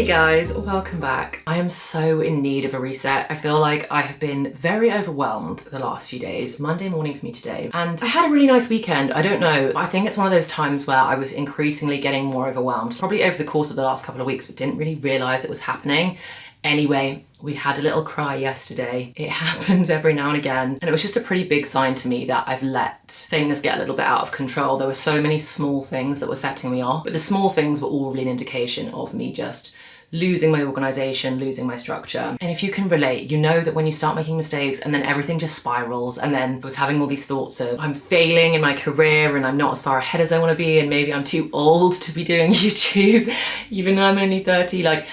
Hey guys, welcome back. I am so in need of a reset. I feel like I have been very overwhelmed the last few days. Monday morning for me today. And I had a really nice weekend. I don't know. I think it's one of those times where I was increasingly getting more overwhelmed, probably over the course of the last couple of weeks, but didn't really realize it was happening. Anyway, we had a little cry yesterday. It happens every now and again. And it was just a pretty big sign to me that I've let things get a little bit out of control. There were so many small things that were setting me off, but the small things were all really an indication of me just losing my organization, losing my structure. And if you can relate, you know that when you start making mistakes and then everything just spirals, and then I was having all these thoughts of I'm failing in my career and I'm not as far ahead as I want to be, and maybe I'm too old to be doing YouTube, even though I'm only 30. Like,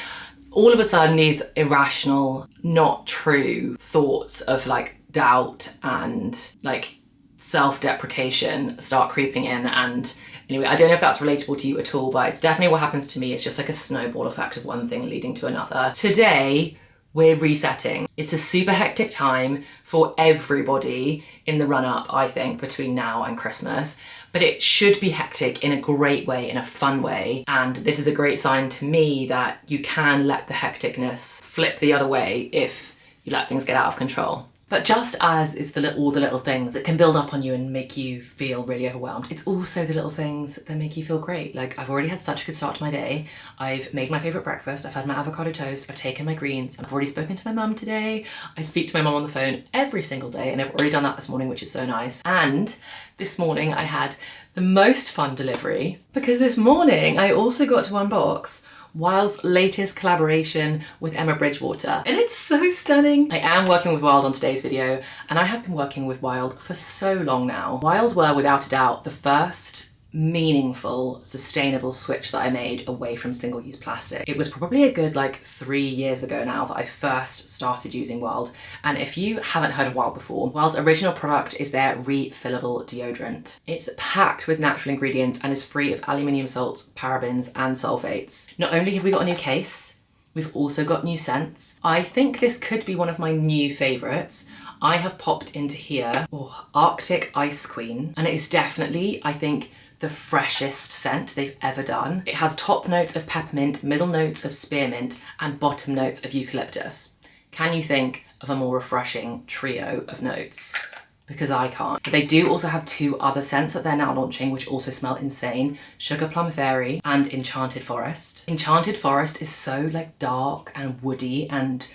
all of a sudden these irrational, not true thoughts of like doubt and like self-deprecation start creeping in. And anyway, I don't know if that's relatable to you at all, but it's definitely what happens to me. It's just like a snowball effect of one thing leading to another. Today, we're resetting. It's a super hectic time for everybody in the run-up, I think, between now and Christmas. But it should be hectic in a great way, in a fun way. And this is a great sign to me that you can let the hecticness flip the other way if you let things get out of control. But just as it's all the little things that can build up on you and make you feel really overwhelmed, it's also the little things that make you feel great. Like, I've already had such a good start to my day. I've made my favorite breakfast. I've had my avocado toast. I've taken my greens. I've already spoken to my mum today. I speak to my mum on the phone every single day, and I've already done that this morning, which is so nice. And this morning I had the most fun delivery, because this morning I also got to unbox Wild's latest collaboration with Emma Bridgewater, and it's so stunning. I am working with Wild on today's video, and I have been working with Wild for so long now. Wild were without a doubt the first meaningful, sustainable switch that I made away from single-use plastic. It was probably a good 3 years ago now that I first started using Wild. And if you haven't heard of Wild before, Wild's original product is their refillable deodorant. It's packed with natural ingredients and is free of aluminium salts, parabens, and sulfates. Not only have we got a new case, we've also got new scents. I think this could be one of my new favorites. I have popped into here, Arctic Ice Queen, and it is definitely, I think, the freshest scent they've ever done. It has top notes of peppermint, middle notes of spearmint, and bottom notes of eucalyptus. Can you think of a more refreshing trio of notes? Because I can't. But they do also have two other scents that they're now launching, which also smell insane: Sugar Plum Fairy and Enchanted Forest. Enchanted Forest is so dark and woody and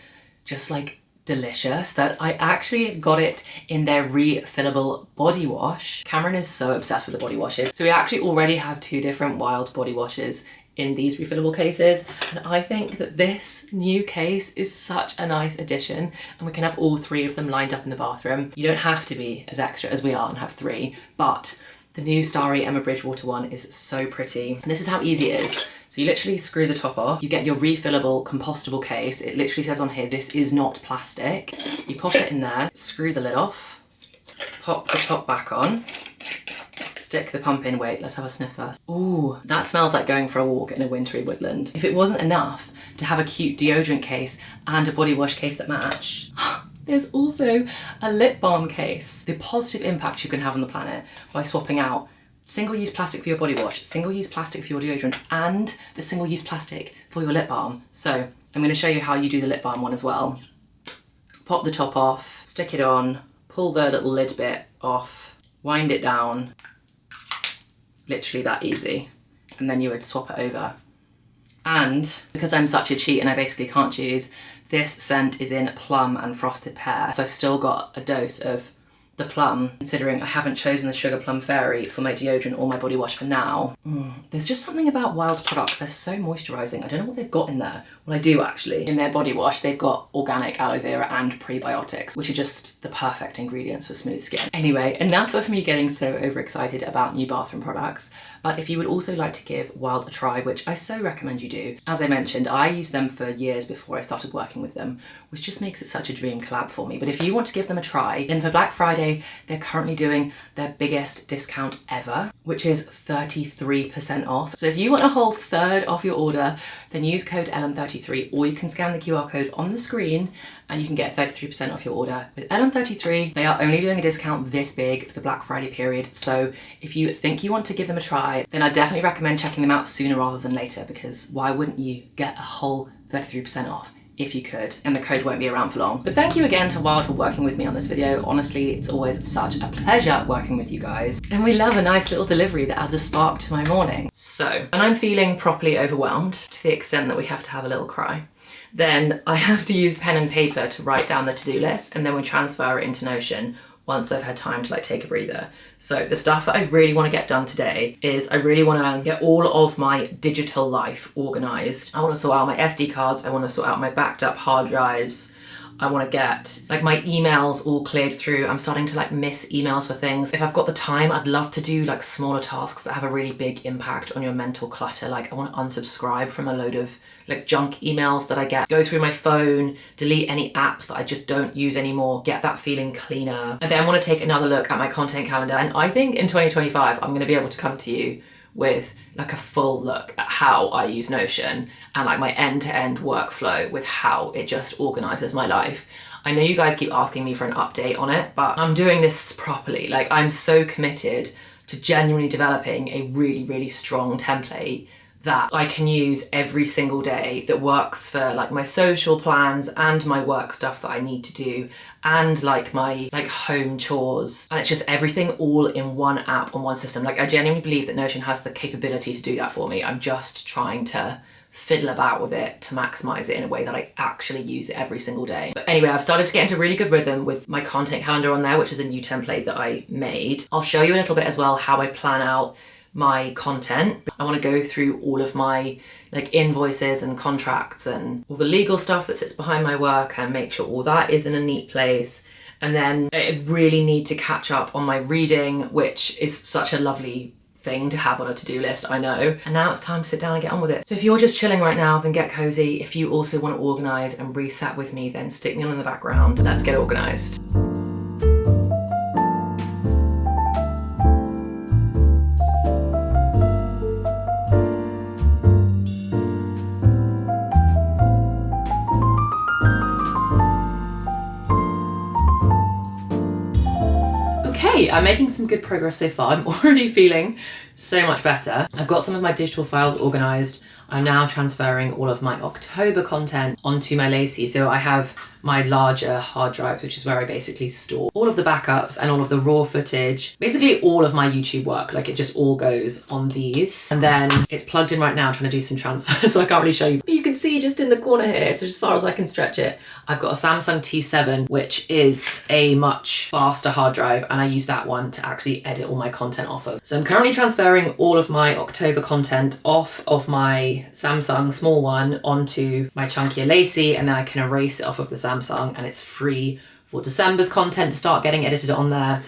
just delicious that I actually got it in their refillable body wash. Cameron is so obsessed with the body washes. So we actually already have two different Wild body washes in these refillable cases. And I think that this new case is such a nice addition, and we can have all three of them lined up in the bathroom. You don't have to be as extra as we are and have three, but the new Starry Emma Bridgewater one is so pretty. And this is how easy it is. So you literally screw the top off, you get your refillable compostable case. It literally says on here, this is not plastic. You pop it in there, screw the lid off, pop the top back on, stick the pump in. Wait, let's have a sniff first. Ooh, that smells like going for a walk in a wintry woodland. If it wasn't enough to have a cute deodorant case and a body wash case that match, there's also a lip balm case. The positive impact you can have on the planet by swapping out single-use plastic for your body wash, single-use plastic for your deodorant, and the single-use plastic for your lip balm. So I'm going to show you how you do the lip balm one as well. Pop the top off, stick it on, pull the little lid bit off, wind it down. Literally that easy. And then you would swap it over. And because I'm such a cheat and I basically can't choose, this scent is in plum and frosted pear. So I've still got a dose of the plum, considering I haven't chosen the Sugar Plum Fairy for my deodorant or my body wash for now. There's just something about Wild's products, they're so moisturising. I don't know what they've got in there. Well, I do actually. In their body wash, they've got organic aloe vera and prebiotics, which are just the perfect ingredients for smooth skin. Anyway, enough of me getting so overexcited about new bathroom products. But if you would also like to give Wild a try, which I so recommend you do, as I mentioned, I used them for years before I started working with them, which just makes it such a dream collab for me. But if you want to give them a try, then for Black Friday Friday, they're currently doing their biggest discount ever, which is 33% off. So if you want a whole third off your order, then use code LM33, or you can scan the QR code on the screen and you can get 33% off your order with LM33. They are only doing a discount this big for the Black Friday period. So if you think you want to give them a try, then I definitely recommend checking them out sooner rather than later, because why wouldn't you get a whole 33% off if you could, and the code won't be around for long. But thank you again to Wild for working with me on this video. Honestly, it's always such a pleasure working with you guys. And we love a nice little delivery that adds a spark to my morning. So, when I'm feeling properly overwhelmed, to the extent that we have to have a little cry, then I have to use pen and paper to write down the to-do list, and then we transfer it into Notion once I've had time to like take a breather. So the stuff that I really want to get done today is I really want to get all of my digital life organized. I want to sort out my SD cards. I want to sort out my backed up hard drives. I want to get like my emails all cleared through. I'm starting to like miss emails for things. If I've got the time, I'd love to do like smaller tasks that have a really big impact on your mental clutter. Like I want to unsubscribe from a load of like junk emails that I get, go through my phone, delete any apps that I just don't use anymore, get that feeling cleaner. And then I want to take another look at my content calendar. And I think in 2025, I'm going to be able to come to you with like a full look at how I use Notion and like my end-to-end workflow with how it just organizes my life. I know you guys keep asking me for an update on it, but I'm doing this properly. Like I'm so committed to genuinely developing a really, really strong template that I can use every single day that works for like my social plans and my work stuff that I need to do and like my like home chores. And it's just everything all in one app on one system. Like I genuinely believe that Notion has the capability to do that for me. I'm just trying to fiddle about with it to maximize it in a way that I actually use it every single day. But anyway, I've started to get into really good rhythm with my content calendar on there, which is a new template that I made. I'll show you a little bit as well how I plan out my content. I want to go through all of my like invoices and contracts and all the legal stuff that sits behind my work and make sure all that is in a neat place. And then I really need to catch up on my reading, which is such a lovely thing to have on a to-do list, I know. And now it's time to sit down and get on with it. So if you're just chilling right now, then get cozy. If you also want to organize and reset with me, then stick me on in the background. Let's get organized. I'm making some good progress so far. I'm already feeling so much better. I've got some of my digital files organized. I'm now transferring all of my October content onto my Lacy. So I have my larger hard drives, which is where I basically store all of the backups and all of the raw footage, basically all of my YouTube work. Like it just all goes on these. And then it's plugged in right now, trying to do some transfer. So I can't really show you, but you can see just in the corner here, so as far as I can stretch it, I've got a Samsung T7, which is a much faster hard drive. And I use that one to actually edit all my content off of. So I'm currently transferring all of my October content off of my Samsung small one onto my chunkier Lacy, and then I can erase it off of the Samsung, and it's free for December's content to start getting edited on there.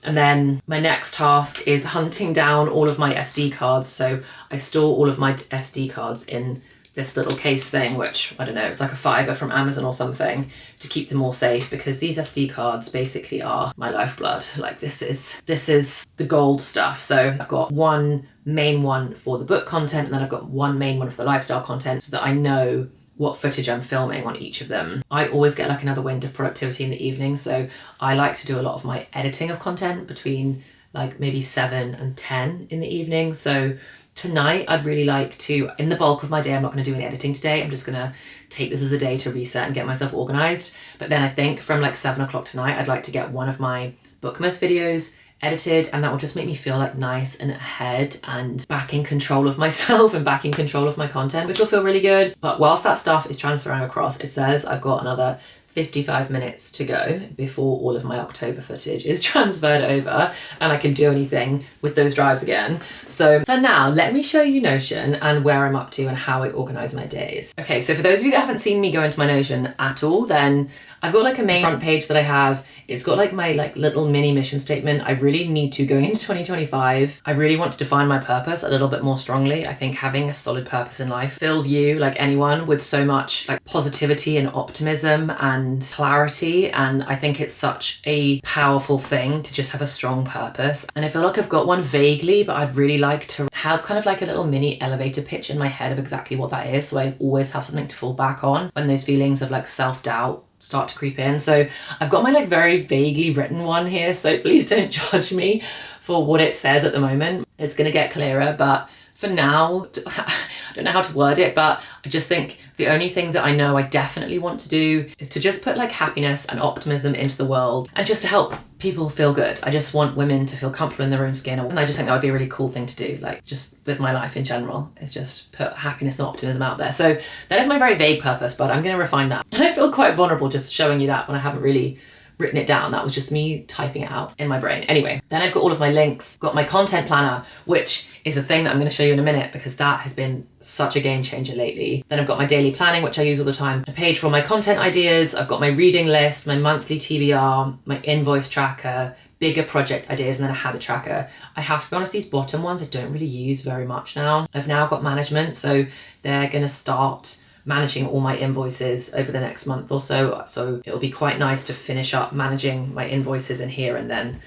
And then my next task is hunting down all of my SD cards. So I store all of my SD cards in this little case thing, which I don't know, it's like a $5 from Amazon or something, to keep them all safe, because these SD cards basically are my lifeblood. Like this is the gold stuff. So I've got one main one for the book content, and then I've got one main one for the lifestyle content, so that I know what footage I'm filming on each of them. I always get like another wind of productivity in the evening, so I like to do a lot of my editing of content between like maybe 7 and 10 in the evening. So tonight I'd really like to, in the bulk of my day, I'm not going to do any editing today. I'm just going to take this as a day to reset and get myself organized. But then I think from like 7 o'clock tonight, I'd like to get one of my Bookmas videos edited, and that will just make me feel like nice and ahead and back in control of myself and back in control of my content, which will feel really good. But whilst that stuff is transferring across, it says I've got another 55 minutes to go before all of my October footage is transferred over and I can do anything with those drives again. So for now, let me show you Notion and where I'm up to and how I organize my days. Okay, so for those of you that haven't seen me go into my Notion at all, then I've got like a main front page that I have. It's got like my like little mini mission statement. I really need to, going into 2025, I really want to define my purpose a little bit more strongly. I think having a solid purpose in life fills you, like anyone, with so much like positivity and optimism and and clarity. And I think it's such a powerful thing to just have a strong purpose. And I feel like I've got one vaguely, but I'd really like to have kind of like a little mini elevator pitch in my head of exactly what that is. So I always have something to fall back on when those feelings of like self-doubt start to creep in. So I've got my like very vaguely written one here, so please don't judge me for what it says at the moment. It's gonna get clearer, but for now, I don't know how to word it, but I just think the only thing that I know I definitely want to do is to just put like happiness and optimism into the world and just to help people feel good. I just want women to feel comfortable in their own skin, and I just think that would be a really cool thing to do, like just with my life in general, is just put happiness and optimism out there. So that is my very vague purpose, but I'm gonna refine that. And I feel quite vulnerable just showing you that when I haven't really written it down. That was just me typing it out in my brain. Anyway, then I've got all of my links, got my content planner, which is a thing that I'm going to show you in a minute because that has been such a game changer lately. Then I've got my daily planning, which I use all the time, a page for all my content ideas. I've got my reading list, my monthly TBR, my invoice tracker, bigger project ideas, and then a habit tracker. I have to be honest, these bottom ones I don't really use very much now. I've now got management, so they're going to start managing all my invoices over the next month or so. So it'll be quite nice to finish up managing my invoices in here, and then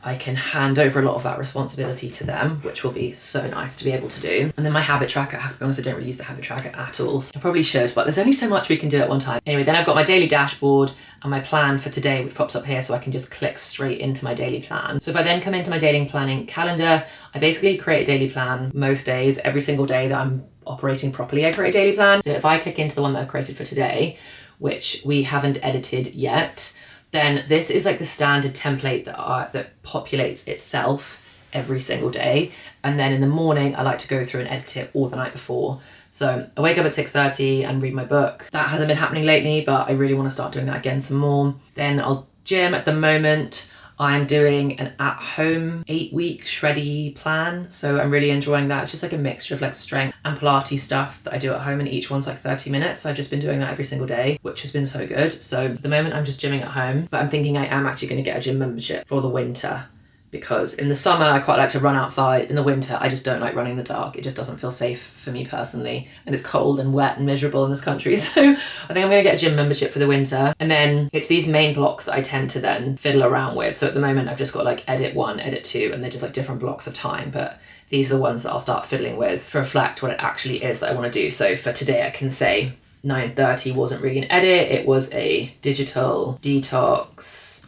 I can hand over a lot of that responsibility to them, which will be so nice to be able to do. And then my habit tracker, I have to be honest, I don't really use the habit tracker at all. I probably should, but there's only so much we can do at one time. Anyway, then I've got my daily dashboard and my plan for today, which pops up here, so I can just click straight into my daily plan. So if I then come into my daily planning calendar, I basically create a daily plan most days. Every single day that I'm operating properly, I create a daily plan. So if I click into the one that I've created for today, which we haven't edited yet, then this is like the standard template that populates itself every single day. And then in the morning, I like to go through and edit it all the night before. So I wake up at 6:30 and read my book. That hasn't been happening lately, but I really want to start doing that again some more. Then I'll gym. At the moment, I'm doing an at-home 8-week shreddy plan. So I'm really enjoying that. It's just like a mixture of like strength and Pilates stuff that I do at home, and each one's like 30 minutes. So I've just been doing that every single day, which has been so good. So at the moment I'm just gymming at home, but I'm thinking I am actually going to get a gym membership for the winter, because in the summer I quite like to run outside. In the winter I just don't like running in the dark. It just doesn't feel safe for me personally, and it's cold and wet and miserable in this country. So I think I'm going to get a gym membership for the winter. And then it's these main blocks that I tend to then fiddle around with. So at the moment I've just got like edit 1, edit 2, and they're just like different blocks of time, but these are the ones that I'll start fiddling with to reflect what it actually is that I want to do. So for today I can say 9:30 wasn't really an edit, it was a digital detox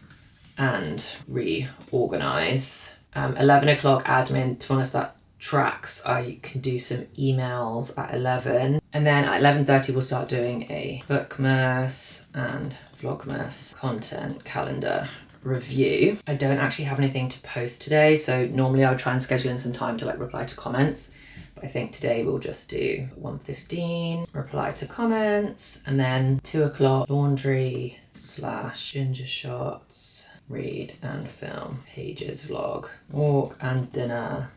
and reorganize. 11 o'clock admin, to be honest, that tracks. I can do some emails at 11, and then at 11:30 we'll start doing a bookmas and vlogmas content calendar review. I don't actually have anything to post today, so normally I would try and schedule in some time to like reply to comments, but I think today we'll just do 1:15 reply to comments, and then 2 o'clock laundry / ginger shots, read and film, pages vlog, walk and dinner.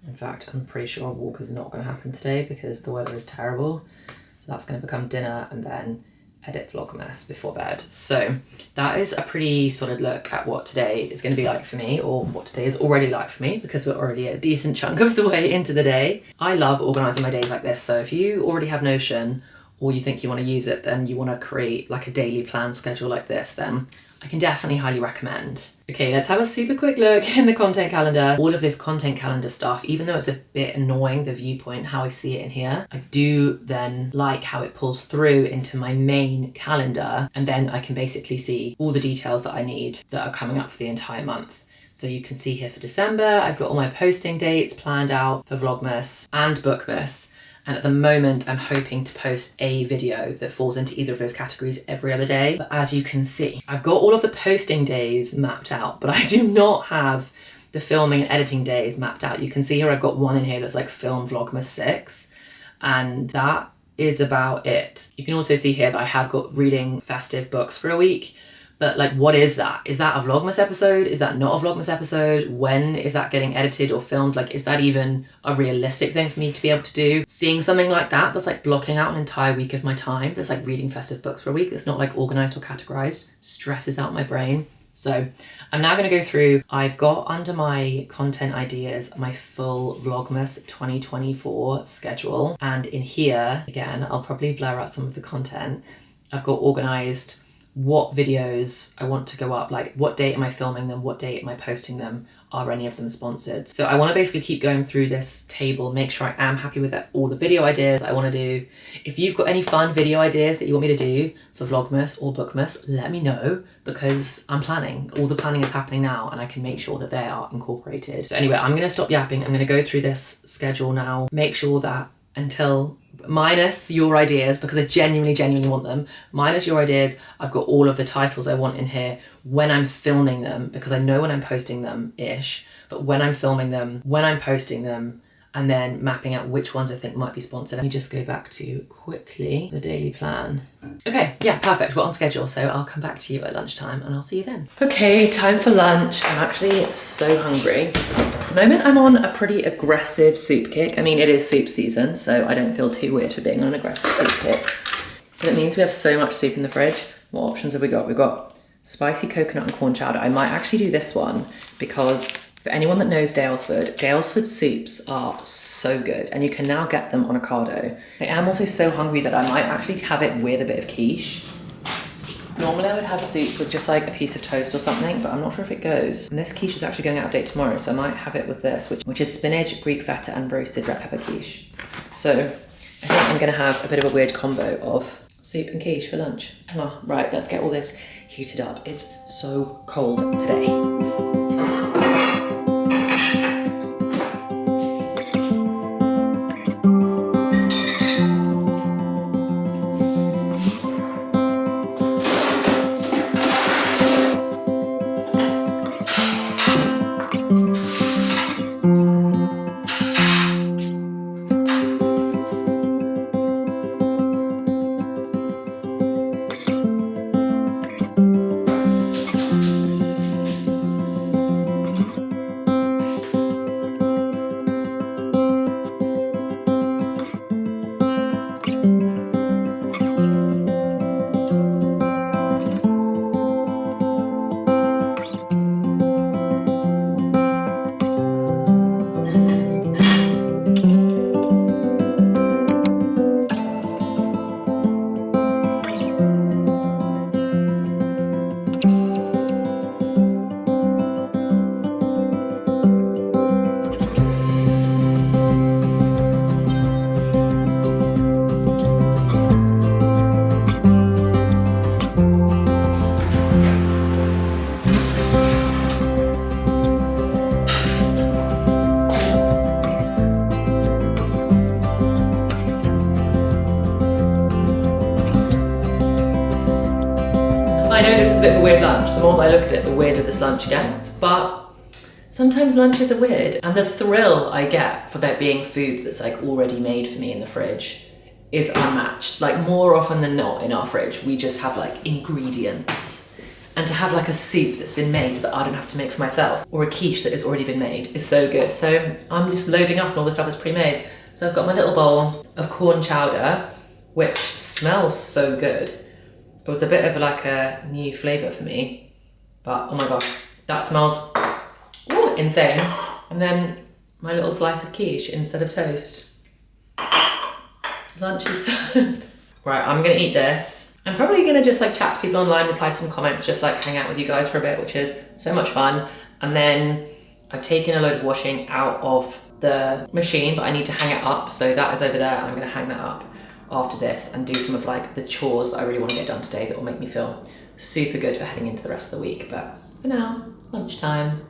In fact, I'm pretty sure a walk is not going to happen today because the weather is terrible. So that's going to become dinner, and then edit vlogmas before bed. So that is a pretty solid look at what today is going to be like for me, or what today is already like for me, because we're already a decent chunk of the way into the day. I love organizing my days like this. So if you already have Notion, or you think you want to use it, then you want to create like a daily plan schedule like this, then I can definitely highly recommend. Okay, let's have a super quick look in the content calendar. All of this content calendar stuff, even though it's a bit annoying, the viewpoint, how I see it in here, I do then like how it pulls through into my main calendar, and then I can basically see all the details that I need that are coming up for the entire month. So you can see here for December, I've got all my posting dates planned out for Vlogmas and Bookmas. And at the moment, I'm hoping to post a video that falls into either of those categories every other day. But as you can see, I've got all of the posting days mapped out, but I do not have the filming and editing days mapped out. You can see here, I've got one in here that's like film Vlogmas 6, and that is about it. You can also see here that I have got reading festive books for a week. But like, what is that? Is that a Vlogmas episode? Is that not a Vlogmas episode? When is that getting edited or filmed? Like, is that even a realistic thing for me to be able to do? Seeing something like that, that's like blocking out an entire week of my time. That's like reading festive books for a week. That's not like organized or categorized. Stresses out my brain. So I'm now going to go through, I've got under my content ideas, my full Vlogmas 2024 schedule. And in here, again, I'll probably blur out some of the content. I've got organized what videos I want to go up, like what date am I filming them, what date am I posting them, are any of them sponsored? So I want to basically keep going through this table, make sure I am happy with all the video ideas I want to do. If you've got any fun video ideas that you want me to do for Vlogmas or Bookmas, let me know, because I'm planning. All the planning is happening now and I can make sure that they are incorporated. So anyway, I'm going to stop yapping. I'm going to go through this schedule now, make sure that until, minus your ideas, because I genuinely want them, minus your ideas, I've got all of the titles I want in here when I'm filming them, because I know when I'm posting them ish, but when I'm filming them, when I'm posting them, and then mapping out which ones I think might be sponsored. Let me just go back to quickly the daily plan. Okay, yeah, perfect, we're on schedule, so I'll come back to you at lunchtime and I'll see you then. Okay, time for lunch. I'm actually so hungry. At the moment I'm on a pretty aggressive soup kick. I mean, it is soup season, so I don't feel too weird for being on an aggressive soup kick. But it means we have so much soup in the fridge. What options have we got? We've got spicy coconut and corn chowder. I might actually do this one because for anyone that knows Dalesford soups are so good, and you can now get them on Ocado. I am also so hungry that I might actually have it with a bit of quiche. Normally I would have soup with just like a piece of toast or something, but I'm not sure if it goes. And this quiche is actually going out of date tomorrow, so I might have it with this, which is spinach, Greek feta, and roasted red pepper quiche. So I think I'm gonna have a bit of a weird combo of soup and quiche for lunch. Oh, right, let's get all this heated up. It's so cold today. I know this is a bit of a weird lunch. The more I look at it, the weirder this lunch gets, but sometimes lunches are weird. And the thrill I get for there being food that's like already made for me in the fridge is unmatched. Like more often than not in our fridge, we just have like ingredients. And to have like a soup that's been made that I don't have to make for myself, or a quiche that has already been made, is so good. So I'm just loading up on all the stuff that's pre-made. So I've got my little bowl of corn chowder, which smells so good. It was a bit of like a new flavour for me, but oh my gosh, that smells insane. And then my little slice of quiche instead of toast. Lunch is served. Right, I'm gonna eat this. I'm probably gonna just like chat to people online, reply to some comments, just like hang out with you guys for a bit, which is so much fun. And then I've taken a load of washing out of the machine, but I need to hang it up. So that is over there, and I'm gonna hang that up after this and do some of like the chores that I really want to get done today that will make me feel super good for heading into the rest of the week. But for now, lunchtime.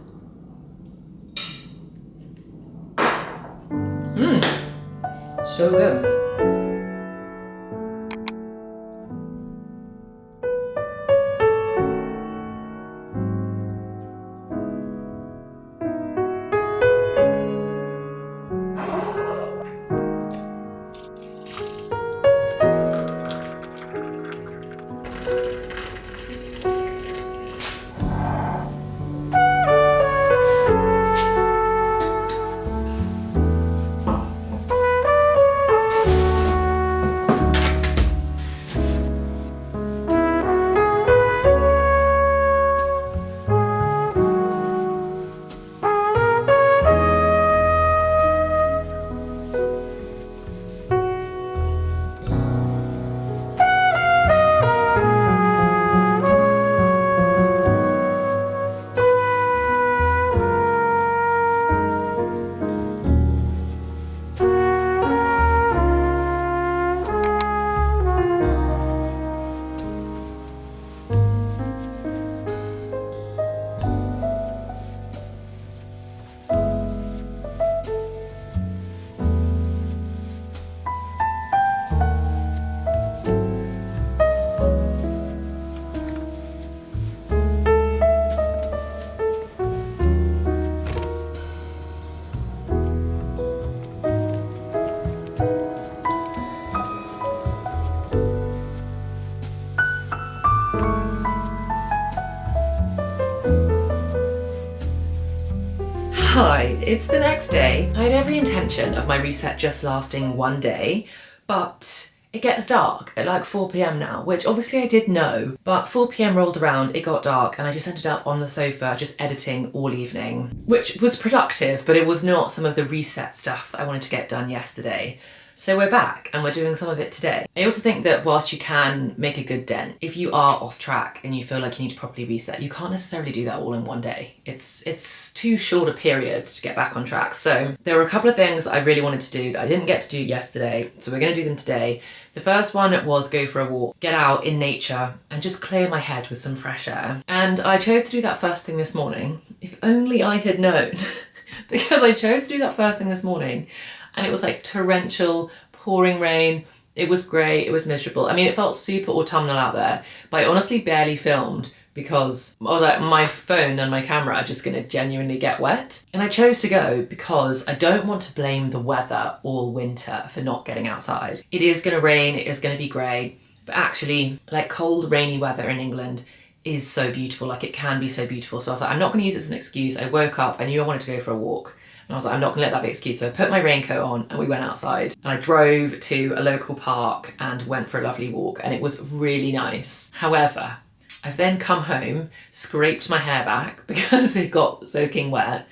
So good. Right, it's the next day. I had every intention of my reset just lasting one day, but it gets dark at like 4 p.m. now, which obviously I did know, but 4 p.m. rolled around, it got dark, and I just ended up on the sofa just editing all evening, which was productive, but it was not some of the reset stuff that I wanted to get done yesterday. So we're back and we're doing some of it today. I also think that whilst you can make a good dent, if you are off track and you feel like you need to properly reset, you can't necessarily do that all in one day. It's too short a period to get back on track. So there were a couple of things I really wanted to do that I didn't get to do yesterday, so we're gonna do them today. The first one was go for a walk, get out in nature and just clear my head with some fresh air. And I chose to do that first thing this morning. If only I had known, because I chose to do that first thing this morning and it was like torrential, pouring rain. It was grey, it was miserable. I mean, it felt super autumnal out there, but I honestly barely filmed because I was like, my phone and my camera are just gonna genuinely get wet. And I chose to go because I don't want to blame the weather all winter for not getting outside. It is gonna rain, it is gonna be grey, but actually like cold, rainy weather in England is so beautiful, like it can be so beautiful. So I was like, I'm not gonna use it as an excuse. I woke up, I knew I wanted to go for a walk. And I was like, I'm not gonna let that be an excuse. So I put my raincoat on and we went outside. And I drove to a local park and went for a lovely walk and it was really nice. However, I've then come home, scraped my hair back because it got soaking wet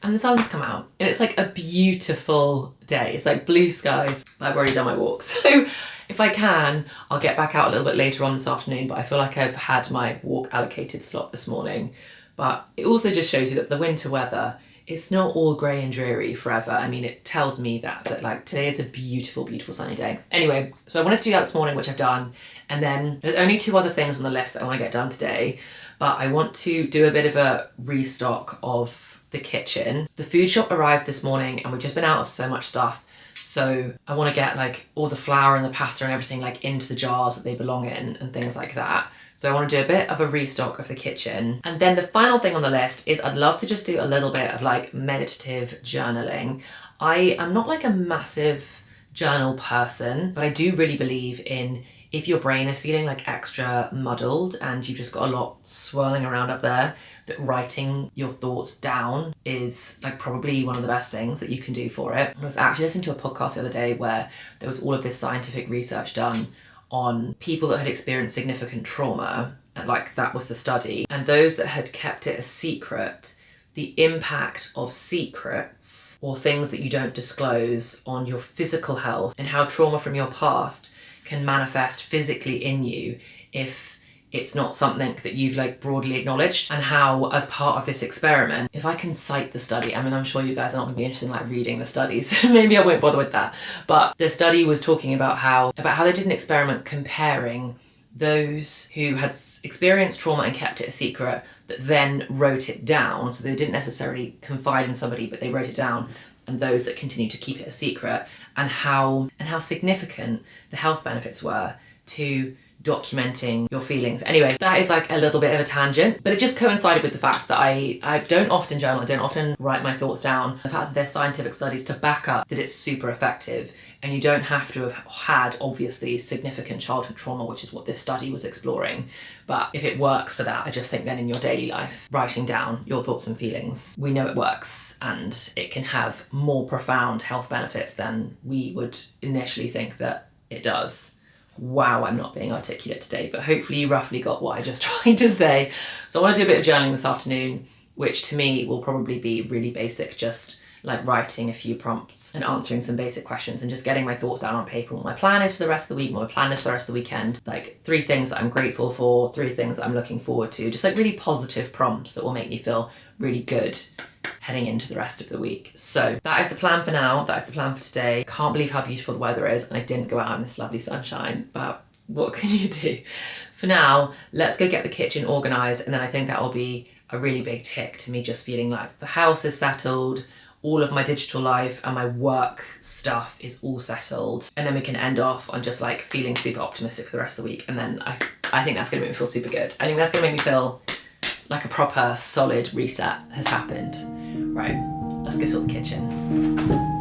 and the sun's come out. And it's like a beautiful day. It's like blue skies, but I've already done my walk. So if I can, I'll get back out a little bit later on this afternoon, but I feel like I've had my walk allocated slot this morning. But it also just shows you that the winter weather, it's not all grey and dreary forever. I mean, it tells me that like today is a beautiful, beautiful sunny day. Anyway, so I wanted to do that this morning, which I've done. And then there's only two other things on the list that I want to get done today, but I want to do a bit of a restock of the kitchen. The food shop arrived this morning and we've just been out of so much stuff. So I want to get like all the flour and the pasta and everything like into the jars that they belong in and things like that. So I want to do a bit of a restock of the kitchen. And then the final thing on the list is I'd love to just do a little bit of like meditative journaling. I am not like a massive journal person, but I do really believe in if your brain is feeling like extra muddled and you've just got a lot swirling around up there, that writing your thoughts down is like probably one of the best things that you can do for it. I was actually listening to a podcast the other day where there was all of this scientific research done on people that had experienced significant trauma, and like that was the study, and those that had kept it a secret, the impact of secrets or things that you don't disclose on your physical health and how trauma from your past can manifest physically in you if it's not something that you've like broadly acknowledged, and how as part of this experiment, if I can cite the study, I mean, I'm sure you guys are not gonna be interested in like reading the studies, so maybe I won't bother with that. But the study was talking about how they did an experiment comparing those who had experienced trauma and kept it a secret that then wrote it down. So they didn't necessarily confide in somebody, but they wrote it down, and those that continued to keep it a secret, and how significant the health benefits were to documenting your feelings. Anyway, that is like a little bit of a tangent, but it just coincided with the fact that I don't often journal, I don't often write my thoughts down. The fact that there's scientific studies to back up that it's super effective, and you don't have to have had obviously significant childhood trauma, which is what this study was exploring. But if it works for that, I just think then in your daily life, writing down your thoughts and feelings, we know it works and it can have more profound health benefits than we would initially think that it does. Wow, I'm not being articulate today, but hopefully you roughly got what I just tried to say. So I want to do a bit of journaling this afternoon, which to me will probably be really basic, just like writing a few prompts and answering some basic questions and just getting my thoughts down on paper, what my plan is for the rest of the week, what my plan is for the rest of the weekend, like 3 things that I'm grateful for, 3 things that I'm looking forward to, just like really positive prompts that will make me feel really good heading into the rest of the week. So that is the plan for now. That is the plan for today. Can't believe how beautiful the weather is, and I didn't go out in this lovely sunshine, but what can you do? For now, let's go get the kitchen organized, and then I think that will be a really big tick to me, just feeling like the house is settled, all of my digital life and my work stuff is all settled, and then we can end off on just like feeling super optimistic for the rest of the week. And then I think that's gonna make me feel super good. I think that's gonna make me feel like a proper solid reset has happened. Right, let's go sort the kitchen.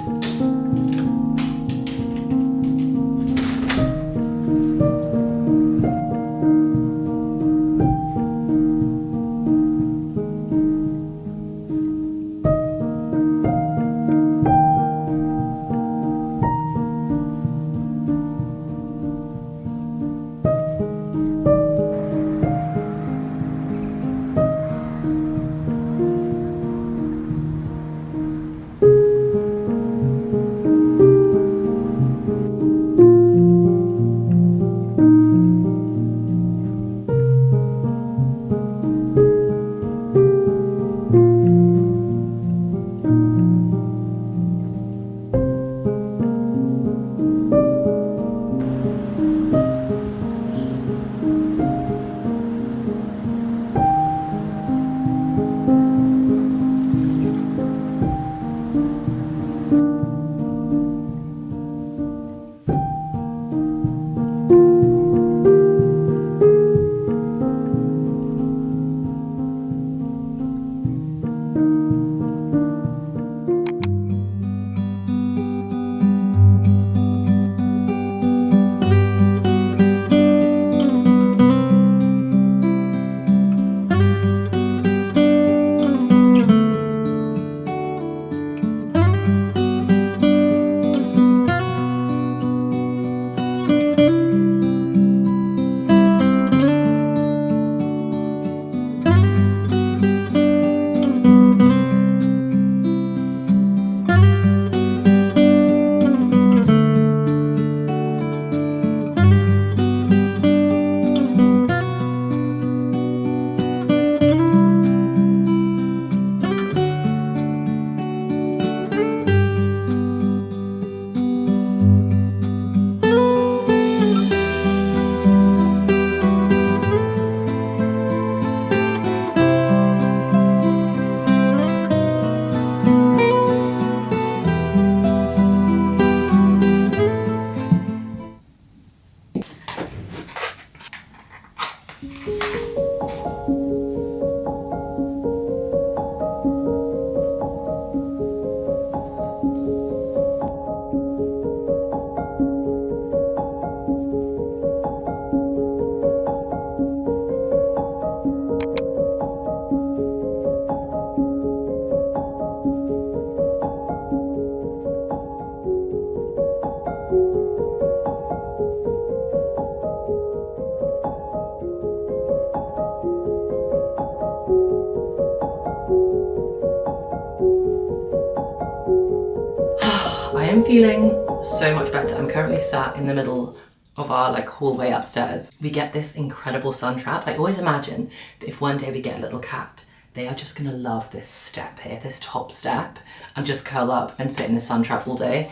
I am feeling so much better. I'm currently sat in the middle of our like hallway upstairs. We get this incredible sun trap. I always imagine that if one day we get a little cat, they are just gonna love this step here, this top step, and just curl up and sit in the sun trap all day.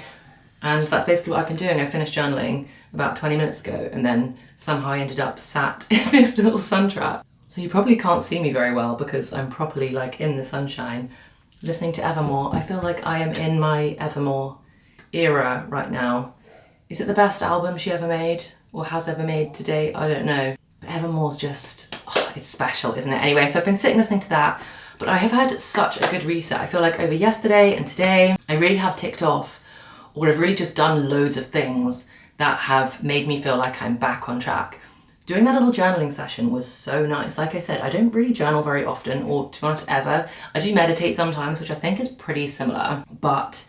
And that's basically what I've been doing. I finished journaling about 20 minutes ago and then somehow I ended up sat in this little sun trap. So you probably can't see me very well because I'm properly like in the sunshine, listening to Evermore. I feel like I am in my Evermore era right now. Is it the best album she ever made or has ever made to date? I don't know. But Evermore's just, it's special, isn't it? Anyway, so I've been sitting listening to that, but I have had such a good reset. I feel like over yesterday and today, I really have ticked off, or I've really just done loads of things that have made me feel like I'm back on track. Doing that little journaling session was so nice. Like I said, I don't really journal very often, or to be honest, ever. I do meditate sometimes, which I think is pretty similar, but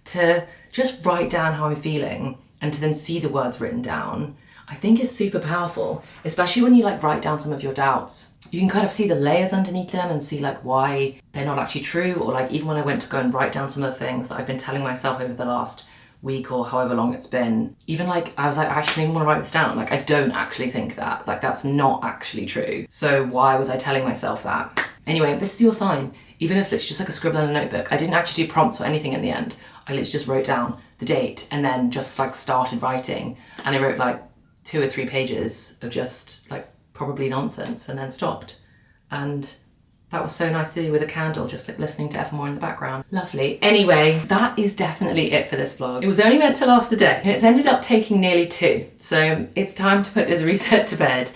to just write down how I'm feeling and to then see the words written down, I think is super powerful, especially when you like write down some of your doubts. You can kind of see the layers underneath them and see like why they're not actually true, or like even when I went to go and write down some of the things that I've been telling myself over the last week or however long it's been, even like I was like, I actually don't want to write this down. Like I don't actually think that, like that's not actually true. So why was I telling myself that? Anyway, this is your sign. Even if it's just like a scribble in a notebook. I didn't actually do prompts or anything in the end. I literally just wrote down the date and then just like started writing. And I wrote like 2 or 3 pages of just like probably nonsense and then stopped. And that was so nice to do with a candle, just like listening to Evermore in the background. Lovely. Anyway, that is definitely it for this vlog. It was only meant to last a day and it's ended up taking nearly 2. So it's time to put this reset to bed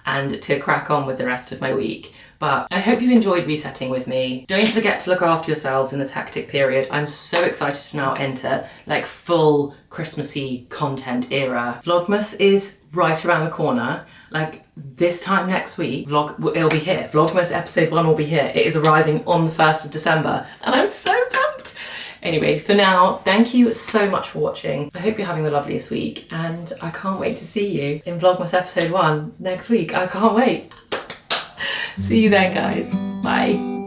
and to crack on with the rest of my week. But I hope you enjoyed resetting with me. Don't forget to look after yourselves in this hectic period. I'm so excited to now enter like full Christmassy content era. Vlogmas is right around the corner. Like this time next week, it'll be here. Vlogmas episode 1 will be here. It is arriving on the 1st of December and I'm so pumped. Anyway, for now, thank you so much for watching. I hope you're having the loveliest week and I can't wait to see you in Vlogmas episode 1 next week. I can't wait. See you then, guys. Bye.